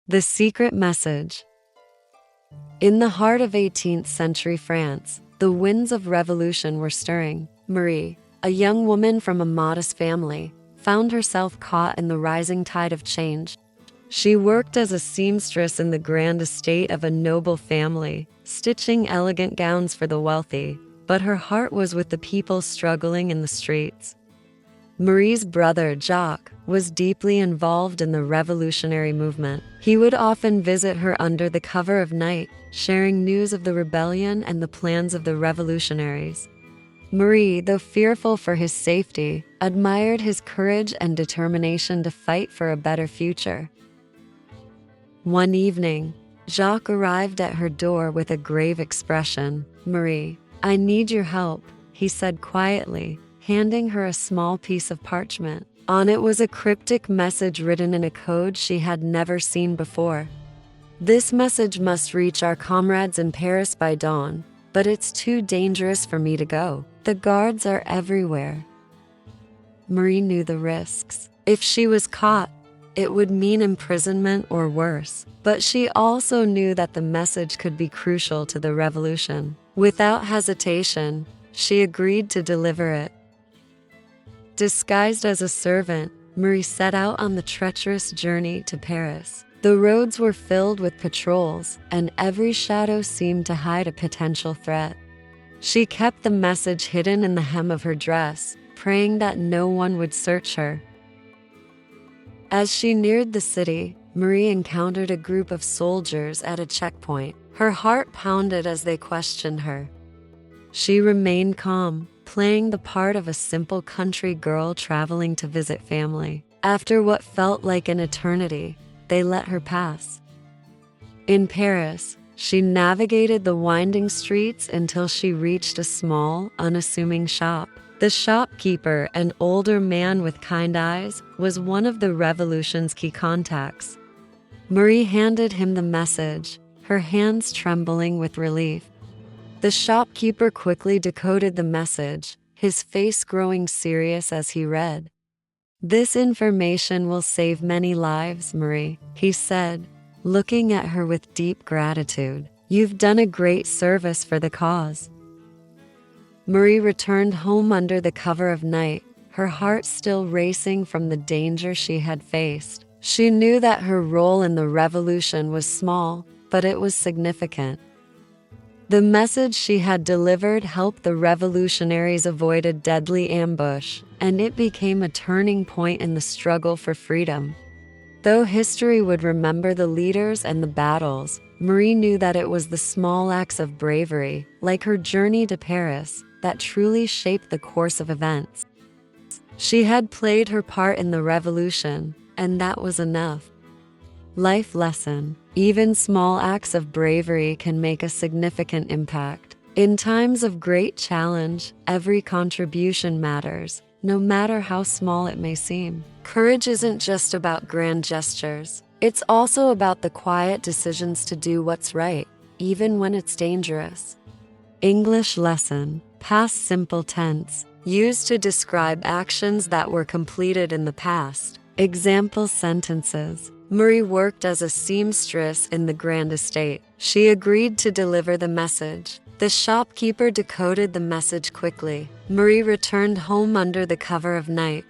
The secret message. In the heart of 18th century France, the winds of revolution were stirring. Marie, a young woman from a modest family, found herself caught in the rising tide of change. She worked as a seamstress in the grand estate of a noble family, stitching elegant gowns for the wealthy, but her heart was with the people struggling in the streets. Marie's brother, Jacques, was deeply involved in the revolutionary movement. He would often visit her under the cover of night, sharing news of the rebellion and the plans of the revolutionaries. Marie, though fearful for his safety, admired his courage and determination to fight for a better future. One evening, Jacques arrived at her door with a grave expression. "Marie, I need your help," he said quietly, handing her a small piece of parchment. On it was a cryptic message written in a code she had never seen before. "This message must reach our comrades in Paris by dawn, but it's too dangerous for me to go. The guards are everywhere." Marie knew the risks. If she was caught, it would mean imprisonment or worse. But she also knew that the message could be crucial to the revolution. Without hesitation, she agreed to deliver it. Disguised as a servant, Marie set out on the treacherous journey to Paris. The roads were filled with patrols, and every shadow seemed to hide a potential threat. She kept the message hidden in the hem of her dress, praying that no one would search her. As she neared the city, Marie encountered a group of soldiers at a checkpoint. Her heart pounded as they questioned her. She remained calm, playing the part of a simple country girl traveling to visit family. After what felt like an eternity, they let her pass. In Paris, she navigated the winding streets until she reached a small, unassuming shop. The shopkeeper, an older man with kind eyes, was one of the revolution's key contacts. Marie handed him the message, her hands trembling with relief. The shopkeeper quickly decoded the message, his face growing serious as he read. "This information will save many lives, Marie," he said, looking at her with deep gratitude. "You've done a great service for the cause." Marie returned home under the cover of night, her heart still racing from the danger she had faced. She knew that her role in the revolution was small, but it was significant. The message she had delivered helped the revolutionaries avoid a deadly ambush, and it became a turning point in the struggle for freedom. Though history would remember the leaders and the battles, Marie knew that it was the small acts of bravery, like her journey to Paris, that truly shaped the course of events. She had played her part in the revolution, and that was enough. Life lesson: even small acts of bravery can make a significant impact. In times of great challenge, every contribution matters, no matter how small it may seem. Courage isn't just about grand gestures. It's also about the quiet decisions to do what's right, even when it's dangerous. English lesson: past simple tense, used to describe actions that were completed in the past. Example sentences: Marie worked as a seamstress in the grand estate. She agreed to deliver the message. The shopkeeper decoded the message quickly. Marie returned home under the cover of night.